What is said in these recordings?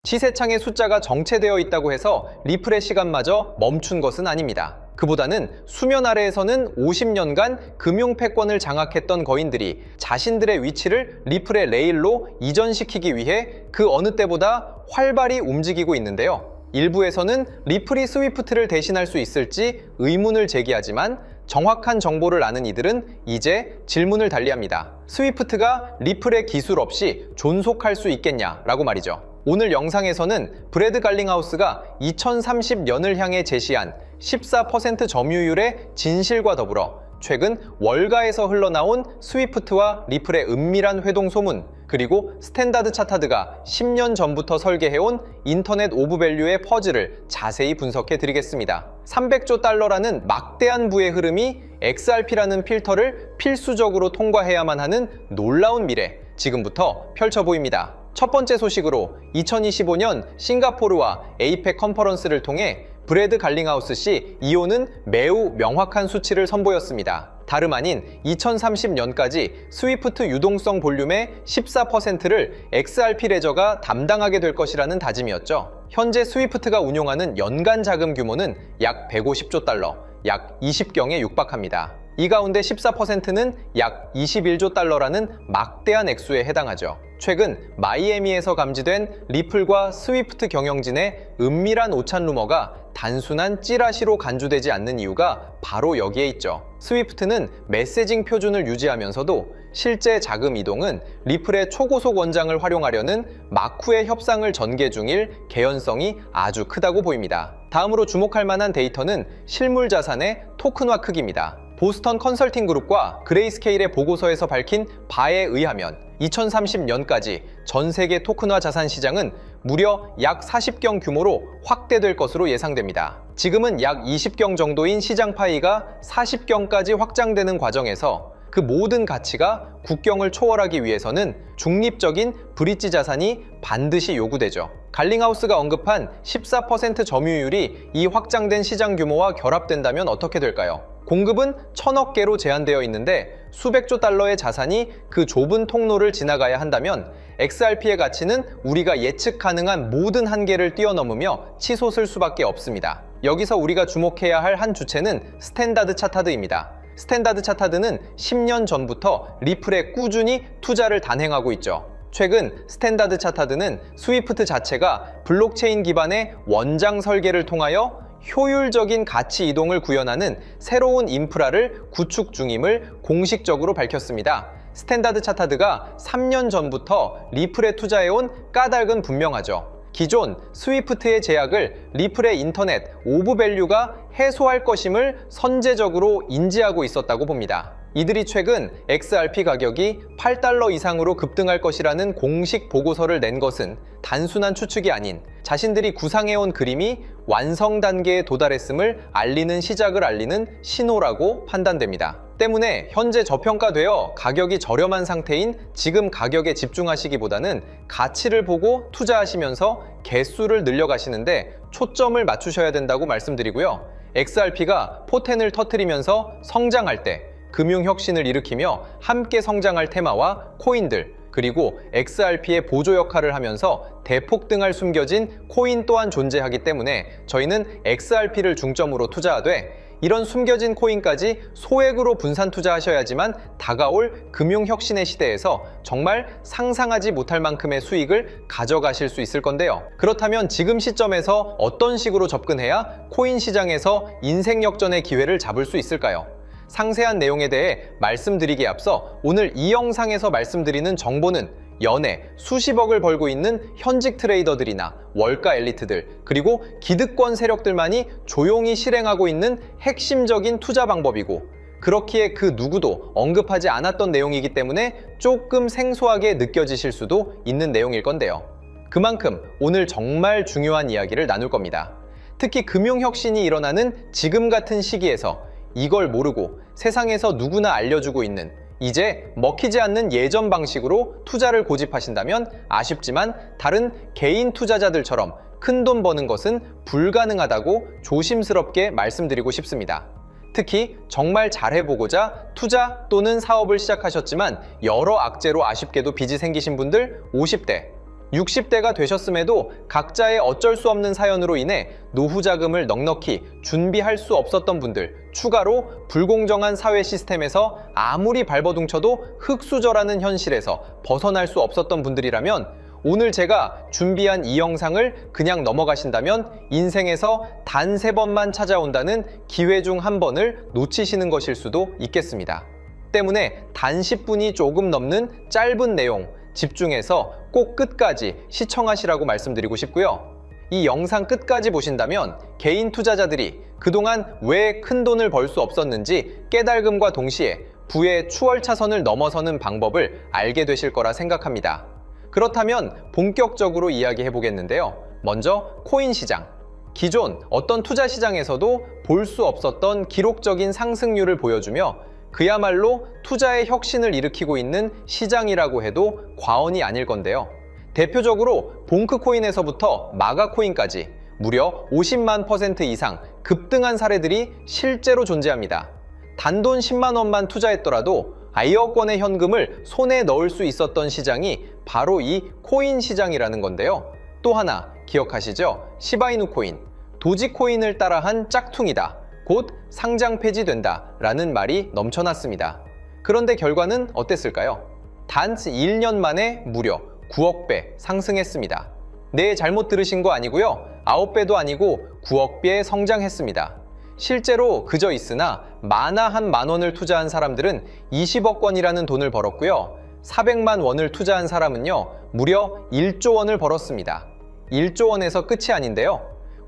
시세창의 숫자가 정체되어 있다고 해서 리플의 시간마저 멈춘 것은 아닙니다. 그보다는 수면 아래에서는 50년간 금융 패권을 장악했던 거인들이 자신들의 위치를 리플의 레일로 이전시키기 위해 그 어느 때보다 활발히 움직이고 있는데요. 일부에서는 리플이 스위프트를 대신할 수 있을지 의문을 제기하지만 정확한 정보를 아는 이들은 이제 질문을 달리합니다. 스위프트가 리플의 기술 없이 존속할 수 있겠냐라고 말이죠. 오늘 영상에서는 브래드 갈링하우스가 2030년을 향해 제시한 14% 점유율의 진실과 더불어 최근 월가에서 흘러나온 스위프트와 리플의 은밀한 회동 소문, 그리고 스탠다드 차타드가 10년 전부터 설계해온 인터넷 오브 밸류의 퍼즐을 자세히 분석해 드리겠습니다. 300조 달러라는 막대한 부의 흐름이 XRP라는 필터를 필수적으로 통과해야만 하는 놀라운 미래, 지금부터 펼쳐 보입니다. 첫 번째 소식으로 2025년 싱가포르와 에이펙 컨퍼런스를 통해 브래드 갈링하우스 씨 이오는 매우 명확한 수치를 선보였습니다. 다름 아닌 2030년까지 스위프트 유동성 볼륨의 14%를 XRP 레저가 담당하게 될 것이라는 다짐이었죠. 현재 스위프트가 운용하는 연간 자금 규모는 약 150조 달러, 약 20경에 육박합니다. 이 가운데 14%는 약 21조 달러라는 막대한 액수에 해당하죠. 최근 마이애미에서 감지된 리플과 스위프트 경영진의 은밀한 오찬 루머가 단순한 찌라시로 간주되지 않는 이유가 바로 여기에 있죠. 스위프트는 메시징 표준을 유지하면서도 실제 자금 이동은 리플의 초고속 원장을 활용하려는 마쿠의 협상을 전개 중일 개연성이 아주 크다고 보입니다. 다음으로 주목할 만한 데이터는 실물 자산의 토큰화 크기입니다. 보스턴 컨설팅 그룹과 그레이스케일의 보고서에서 밝힌 바에 의하면 2030년까지 전 세계 토큰화 자산 시장은 무려 약 40경 규모로 확대될 것으로 예상됩니다. 지금은 약 20경 정도인 시장 파이가 40경까지 확장되는 과정에서 그 모든 가치가 국경을 초월하기 위해서는 중립적인 브릿지 자산이 반드시 요구되죠. 갈링하우스가 언급한 14% 점유율이 이 확장된 시장 규모와 결합된다면 어떻게 될까요? 공급은 1000억 개로 제한되어 있는데 수백조 달러의 자산이 그 좁은 통로를 지나가야 한다면 XRP의 가치는 우리가 예측 가능한 모든 한계를 뛰어넘으며 치솟을 수밖에 없습니다. 여기서 우리가 주목해야 할 한 주체는 스탠다드 차타드입니다. 스탠다드 차타드는 10년 전부터 리플에 꾸준히 투자를 단행하고 있죠. 최근 스탠다드 차타드는 스위프트 자체가 블록체인 기반의 원장 설계를 통하여 효율적인 가치 이동을 구현하는 새로운 인프라를 구축 중임을 공식적으로 밝혔습니다. 스탠다드 차타드가 3년 전부터 리플에 투자해온 까닭은 분명하죠. 기존 스위프트의 제약을 리플의 인터넷 오브 밸류가 해소할 것임을 선제적으로 인지하고 있었다고 봅니다. 이들이 최근 XRP 가격이 8달러 이상으로 급등할 것이라는 공식 보고서를 낸 것은 단순한 추측이 아닌 자신들이 구상해온 그림이 완성 단계에 도달했음을 알리는 시작을 알리는 신호라고 판단됩니다. 때문에 현재 저평가되어 가격이 저렴한 상태인 지금 가격에 집중하시기보다는 가치를 보고 투자하시면서 개수를 늘려가시는데 초점을 맞추셔야 된다고 말씀드리고요. XRP가 포텐을 터뜨리면서 성장할 때 금융혁신을 일으키며 함께 성장할 테마와 코인들, 그리고 XRP의 보조 역할을 하면서 대폭등할 숨겨진 코인 또한 존재하기 때문에 저희는 XRP를 중점으로 투자하되 이런 숨겨진 코인까지 소액으로 분산 투자하셔야지만 다가올 금융혁신의 시대에서 정말 상상하지 못할 만큼의 수익을 가져가실 수 있을 건데요. 그렇다면 지금 시점에서 어떤 식으로 접근해야 코인 시장에서 인생 역전의 기회를 잡을 수 있을까요? 상세한 내용에 대해 말씀드리기에 앞서 오늘 이 영상에서 말씀드리는 정보는 연에 수십억을 벌고 있는 현직 트레이더들이나 월가 엘리트들, 그리고 기득권 세력들만이 조용히 실행하고 있는 핵심적인 투자 방법이고, 그렇기에 그 누구도 언급하지 않았던 내용이기 때문에 조금 생소하게 느껴지실 수도 있는 내용일 건데요. 그만큼 오늘 정말 중요한 이야기를 나눌 겁니다. 특히 금융혁신이 일어나는 지금 같은 시기에서 이걸 모르고 세상에서 누구나 알려주고 있는, 이제 먹히지 않는 예전 방식으로 투자를 고집하신다면 아쉽지만 다른 개인 투자자들처럼 큰돈 버는 것은 불가능하다고 조심스럽게 말씀드리고 싶습니다. 특히 정말 잘해보고자 투자 또는 사업을 시작하셨지만 여러 악재로 아쉽게도 빚이 생기신 분들 50대, 60대가 되셨음에도 각자의 어쩔 수 없는 사연으로 인해 노후 자금을 넉넉히 준비할 수 없었던 분들, 추가로 불공정한 사회 시스템에서 아무리 발버둥쳐도 흙수저라는 현실에서 벗어날 수 없었던 분들이라면 오늘 제가 준비한 이 영상을 그냥 넘어가신다면 인생에서 단 3번만 찾아온다는 기회 중 한 번을 놓치시는 것일 수도 있겠습니다. 때문에 단 10분이 조금 넘는 짧은 내용 집중해서 꼭 끝까지 시청하시라고 말씀드리고 싶고요. 이 영상 끝까지 보신다면 개인 투자자들이 그동안 왜 큰 돈을 벌 수 없었는지 깨달음과 동시에 부의 추월차선을 넘어서는 방법을 알게 되실 거라 생각합니다. 그렇다면 본격적으로 이야기해 보겠는데요. 먼저 코인 시장. 기존 어떤 투자 시장에서도 볼 수 없었던 기록적인 상승률을 보여주며 그야말로 투자의 혁신을 일으키고 있는 시장이라고 해도 과언이 아닐 건데요. 대표적으로 봉크코인에서부터 마가코인까지 무려 50만 % 이상 급등한 사례들이 실제로 존재합니다. 단돈 10만 원만 투자했더라도 아이억 원의 현금을 손에 넣을 수 있었던 시장이 바로 이 코인 시장이라는 건데요. 또 하나 기억하시죠? 시바이누 코인, 도지코인을 따라한 짝퉁이다. 곧 상장 폐지된다 라는 말이 넘쳐났습니다. 그런데 결과는 어땠을까요? 단 1년 만에 무려 9억 배 상승했습니다. 네, 잘못 들으신 거 아니고요. 9배도 아니고 9억 배 성장했습니다. 실제로 그저 있으나 만화 한 만 원을 투자한 사람들은 20억 원이라는 돈을 벌었고요. 400만 원을 투자한 사람은요, 무려 1조 원을 벌었습니다. 1조 원에서 끝이 아닌데요.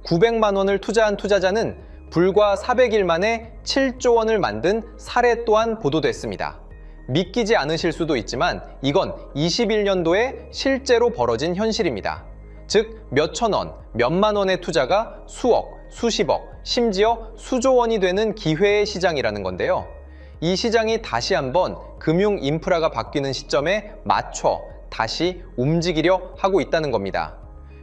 900만 원을 투자한 투자자는 불과 400일 만에 7조 원을 만든 사례 또한 보도됐습니다. 믿기지 않으실 수도 있지만 이건 21년도에 실제로 벌어진 현실입니다. 즉, 몇천 원, 몇만 원의 투자가 수억, 수십억, 심지어 수조 원이 되는 기회의 시장이라는 건데요. 이 시장이 다시 한번 금융 인프라가 바뀌는 시점에 맞춰 다시 움직이려 하고 있다는 겁니다.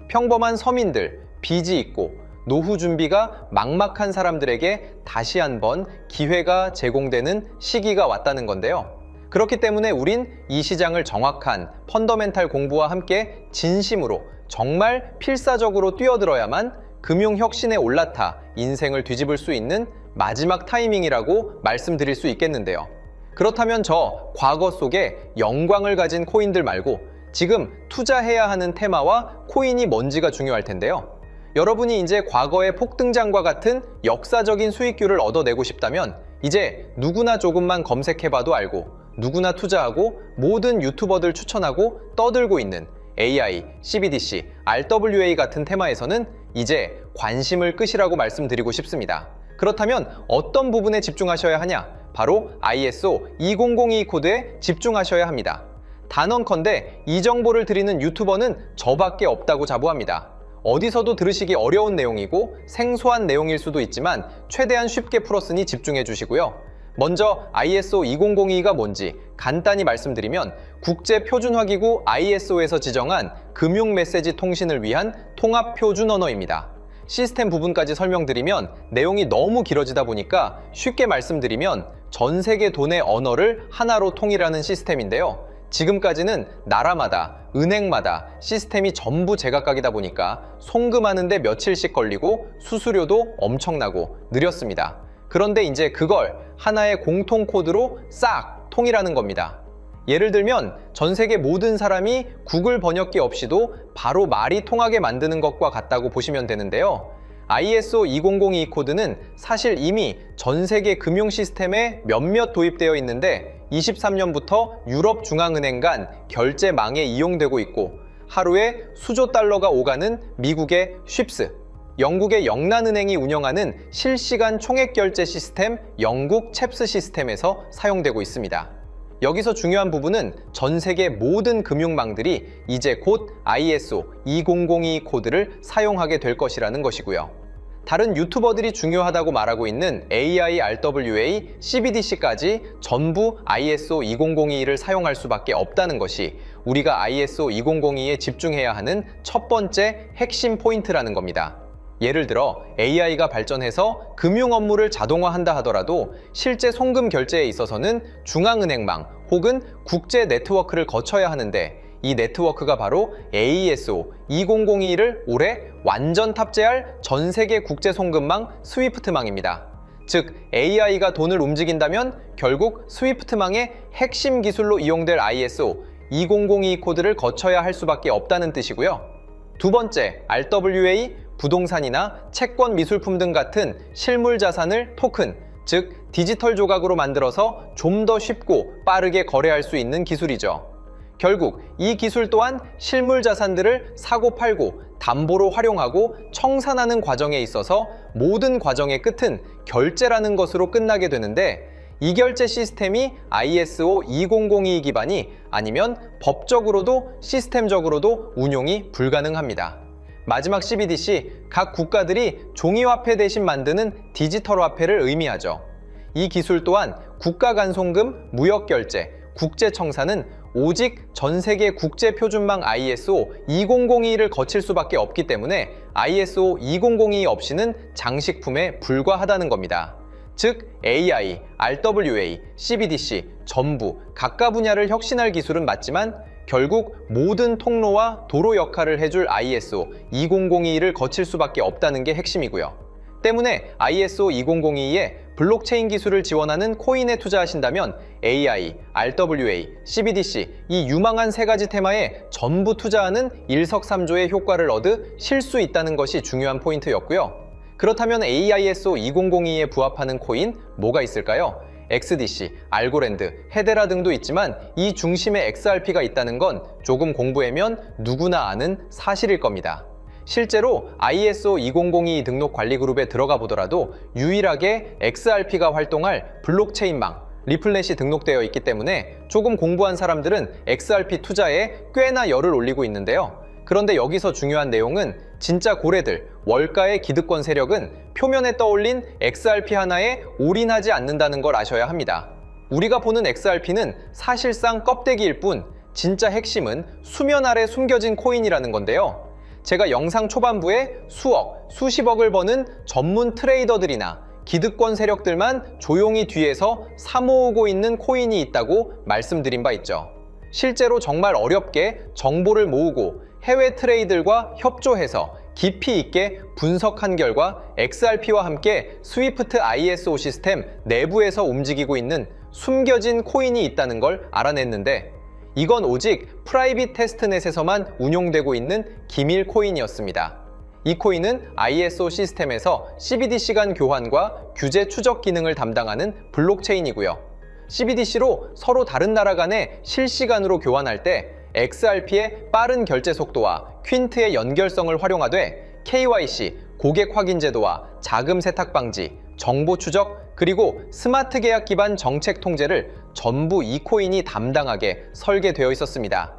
평범한 서민들, 빚이 있고 노후 준비가 막막한 사람들에게 다시 한번 기회가 제공되는 시기가 왔다는 건데요. 그렇기 때문에 우린 이 시장을 정확한 펀더멘탈 공부와 함께 진심으로 정말 필사적으로 뛰어들어야만 금융혁신에 올라타 인생을 뒤집을 수 있는 마지막 타이밍이라고 말씀드릴 수 있겠는데요. 그렇다면 저 과거 속에 영광을 가진 코인들 말고 지금 투자해야 하는 테마와 코인이 뭔지가 중요할 텐데요. 여러분이 이제 과거의 폭등장과 같은 역사적인 수익률을 얻어내고 싶다면 이제 누구나 조금만 검색해봐도 알고 누구나 투자하고 모든 유튜버들 추천하고 떠들고 있는 AI, CBDC, RWA 같은 테마에서는 이제 관심을 끄시라고 말씀드리고 싶습니다. 그렇다면 어떤 부분에 집중하셔야 하냐? 바로 ISO 2002 코드에 집중하셔야 합니다. 단언컨대 이 정보를 드리는 유튜버는 저밖에 없다고 자부합니다. 어디서도 들으시기 어려운 내용이고 생소한 내용일 수도 있지만 최대한 쉽게 풀었으니 집중해 주시고요. 먼저 ISO 2002가 뭔지 간단히 말씀드리면 국제표준화기구 ISO에서 지정한 금융 메시지 통신을 위한 통합 표준 언어입니다. 시스템 부분까지 설명드리면 내용이 너무 길어지다 보니까 쉽게 말씀드리면 전 세계 돈의 언어를 하나로 통일하는 시스템인데요. 지금까지는 나라마다, 은행마다 시스템이 전부 제각각이다 보니까 송금하는데 며칠씩 걸리고 수수료도 엄청나고 느렸습니다. 그런데 이제 그걸 하나의 공통 코드로 싹 통일하는 겁니다. 예를 들면 전 세계 모든 사람이 구글 번역기 없이도 바로 말이 통하게 만드는 것과 같다고 보시면 되는데요. ISO 2002 코드는 사실 이미 전 세계 금융 시스템에 몇몇 도입되어 있는데 23년부터 유럽 중앙은행 간 결제망에 이용되고 있고 하루에 수조 달러가 오가는 미국의 쉽스, 영국의 영란은행이 운영하는 실시간 총액 결제 시스템 영국 챕스 시스템에서 사용되고 있습니다. 여기서 중요한 부분은 전 세계 모든 금융망들이 이제 곧 ISO 2002 코드를 사용하게 될 것이라는 것이고요. 다른 유튜버들이 중요하다고 말하고 있는 AI, RWA, CBDC까지 전부 ISO 2002를 사용할 수밖에 없다는 것이 우리가 ISO 2002에 집중해야 하는 첫 번째 핵심 포인트라는 겁니다. 예를 들어 AI가 발전해서 금융 업무를 자동화한다 하더라도 실제 송금 결제에 있어서는 중앙은행망 혹은 국제 네트워크를 거쳐야 하는데 이 네트워크가 바로 AESO 2002를 올해 완전 탑재할 전 세계 국제 송금망 스위프트망입니다. 즉 AI가 돈을 움직인다면 결국 스위프트망의 핵심 기술로 이용될 ISO 2002 코드를 거쳐야 할 수밖에 없다는 뜻이고요. 두 번째, RWA, 부동산이나 채권 미술품 등 같은 실물 자산을 토큰, 즉 디지털 조각으로 만들어서 좀 더 쉽고 빠르게 거래할 수 있는 기술이죠. 결국 이 기술 또한 실물 자산들을 사고 팔고 담보로 활용하고 청산하는 과정에 있어서 모든 과정의 끝은 결제라는 것으로 끝나게 되는데, 이 결제 시스템이 ISO 2002 기반이 아니면 법적으로도 시스템적으로도 운용이 불가능합니다. 마지막 CBDC, 각 국가들이 종이화폐 대신 만드는 디지털 화폐를 의미하죠. 이 기술 또한 국가 간송금, 무역결제, 국제청산은 오직 전 세계 국제표준망 ISO 2002를 거칠 수밖에 없기 때문에 ISO 2002 없이는 장식품에 불과하다는 겁니다. 즉 AI, RWA, CBDC 전부 각각 분야를 혁신할 기술은 맞지만 결국 모든 통로와 도로 역할을 해줄 ISO 2002를 거칠 수밖에 없다는 게 핵심이고요. 때문에 ISO 2002에 블록체인 기술을 지원하는 코인에 투자하신다면 AI, RWA, CBDC 이 유망한 세 가지 테마에 전부 투자하는 일석삼조의 효과를 얻으실 수 있다는 것이 중요한 포인트였고요. 그렇다면 AISO 2002에 부합하는 코인 뭐가 있을까요? XDC, 알고랜드, 헤데라 등도 있지만 이 중심에 XRP가 있다는 건 조금 공부하면 누구나 아는 사실일 겁니다. 실제로 ISO 2002 등록 관리 그룹에 들어가 보더라도 유일하게 XRP가 활동할 블록체인망, 리플넷이 등록되어 있기 때문에 조금 공부한 사람들은 XRP 투자에 꽤나 열을 올리고 있는데요. 그런데 여기서 중요한 내용은 진짜 고래들, 월가의 기득권 세력은 표면에 떠올린 XRP 하나에 올인하지 않는다는 걸 아셔야 합니다. 우리가 보는 XRP는 사실상 껍데기일 뿐 진짜 핵심은 수면 아래 숨겨진 코인이라는 건데요. 제가 영상 초반부에 수억, 수십억을 버는 전문 트레이더들이나 기득권 세력들만 조용히 뒤에서 사모으고 있는 코인이 있다고 말씀드린 바 있죠. 실제로 정말 어렵게 정보를 모으고 해외 트레이더들과 협조해서 깊이 있게 분석한 결과 XRP와 함께 스위프트 ISO 시스템 내부에서 움직이고 있는 숨겨진 코인이 있다는 걸 알아냈는데, 이건 오직 프라이빗 테스트넷에서만 운용되고 있는 기밀 코인이었습니다. 이 코인은 ISO 시스템에서 CBDC 간 교환과 규제 추적 기능을 담당하는 블록체인이고요. CBDC로 서로 다른 나라 간에 실시간으로 교환할 때 XRP의 빠른 결제 속도와 퀸트의 연결성을 활용하되 KYC, 고객 확인 제도와 자금 세탁 방지, 정보 추적, 그리고 스마트 계약 기반 정책 통제를 전부 이 코인이 담당하게 설계되어 있었습니다.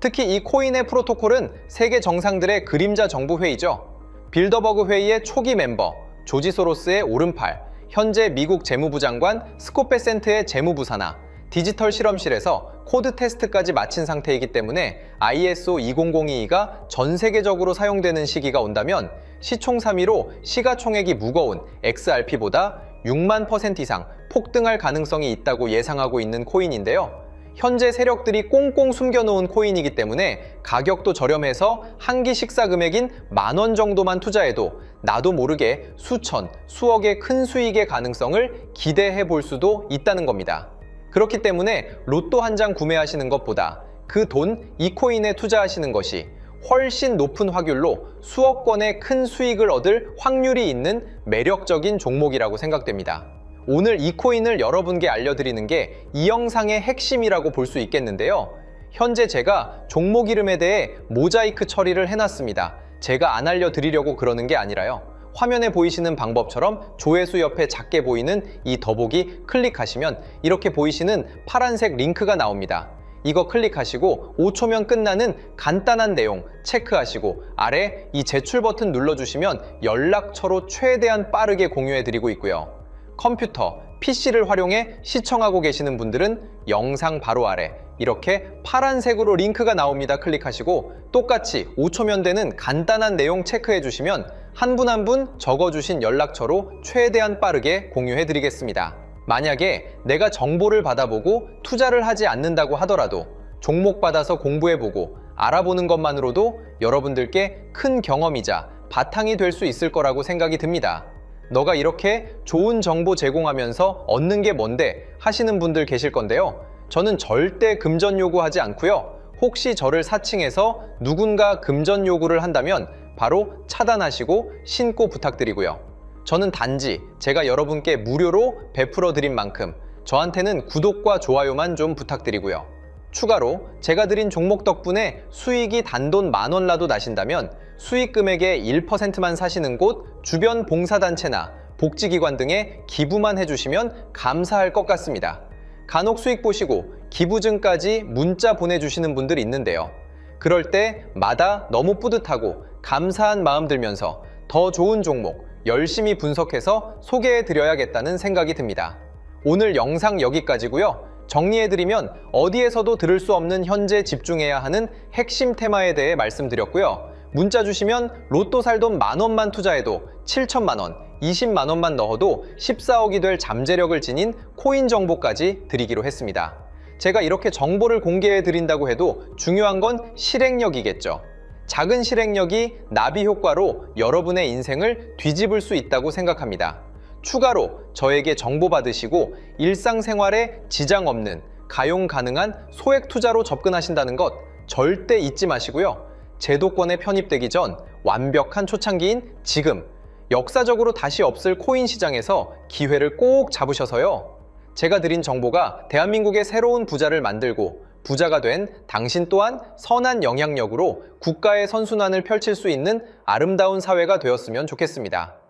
특히 이 코인의 프로토콜은 세계 정상들의 그림자 정부 회의죠. 빌더버그 회의의 초기 멤버, 조지 소로스의 오른팔, 현재 미국 재무부 장관 스콧 베센트의 재무부 산하, 디지털 실험실에서 코드 테스트까지 마친 상태이기 때문에 ISO 2002가 전 세계적으로 사용되는 시기가 온다면 시총 3위로 시가총액이 무거운 XRP보다 6만% 이상 폭등할 가능성이 있다고 예상하고 있는 코인인데요. 현재 세력들이 꽁꽁 숨겨놓은 코인이기 때문에 가격도 저렴해서 한 끼 식사 금액인 10,000원 정도만 투자해도 나도 모르게 수천, 수억의 큰 수익의 가능성을 기대해 볼 수도 있다는 겁니다. 그렇기 때문에 로또 한 장 구매하시는 것보다 그 돈 이 코인에 투자하시는 것이 훨씬 높은 확률로 수억 건의 큰 수익을 얻을 확률이 있는 매력적인 종목이라고 생각됩니다. 오늘 이 코인을 여러분께 알려드리는 게 이 영상의 핵심이라고 볼 수 있겠는데요. 현재 제가 종목 이름에 대해 모자이크 처리를 해놨습니다. 제가 안 알려드리려고 그러는 게 아니라요. 화면에 보이시는 방법처럼 조회수 옆에 작게 보이는 이 더보기 클릭하시면 이렇게 보이시는 파란색 링크가 나옵니다. 이거 클릭하시고 5초면 끝나는 간단한 내용 체크하시고 아래 이 제출 버튼 눌러주시면 연락처로 최대한 빠르게 공유해드리고 있고요. 컴퓨터, PC를 활용해 시청하고 계시는 분들은 영상 바로 아래 이렇게 파란색으로 링크가 나옵니다. 클릭하시고 똑같이 5초면 되는 간단한 내용 체크해 주시면 한 분 한 분 적어주신 연락처로 최대한 빠르게 공유해 드리겠습니다. 만약에 내가 정보를 받아보고 투자를 하지 않는다고 하더라도 종목받아서 공부해보고 알아보는 것만으로도 여러분들께 큰 경험이자 바탕이 될 수 있을 거라고 생각이 듭니다. 너가 이렇게 좋은 정보 제공하면서 얻는 게 뭔데 하시는 분들 계실 건데요. 저는 절대 금전 요구하지 않고요. 혹시 저를 사칭해서 누군가 금전 요구를 한다면 바로 차단하시고 신고 부탁드리고요. 저는 단지 제가 여러분께 무료로 베풀어 드린 만큼 저한테는 구독과 좋아요만 좀 부탁드리고요. 추가로 제가 드린 종목 덕분에 수익이 단돈 10,000원라도 나신다면 수익 금액의 1%만 사시는 곳 주변 봉사단체나 복지기관 등에 기부만 해주시면 감사할 것 같습니다. 간혹 수익 보시고 기부증까지 문자 보내주시는 분들이 있는데요. 그럴 때마다 너무 뿌듯하고 감사한 마음 들면서 더 좋은 종목 열심히 분석해서 소개해드려야겠다는 생각이 듭니다. 오늘 영상 여기까지고요. 정리해드리면 어디에서도 들을 수 없는 현재 집중해야 하는 핵심 테마에 대해 말씀드렸고요. 문자 주시면 로또 살 돈 10,000원만 투자해도 7,000만 원, 20만 원만 넣어도 14억이 될 잠재력을 지닌 코인 정보까지 드리기로 했습니다. 제가 이렇게 정보를 공개해 드린다고 해도 중요한 건 실행력이겠죠. 작은 실행력이 나비 효과로 여러분의 인생을 뒤집을 수 있다고 생각합니다. 추가로 저에게 정보 받으시고 일상생활에 지장 없는 가용 가능한 소액 투자로 접근하신다는 것 절대 잊지 마시고요. 제도권에 편입되기 전 완벽한 초창기인 지금 역사적으로 다시 없을 코인 시장에서 기회를 꼭 잡으셔서요. 제가 드린 정보가 대한민국의 새로운 부자를 만들고 부자가 된 당신 또한 선한 영향력으로 국가의 선순환을 펼칠 수 있는 아름다운 사회가 되었으면 좋겠습니다.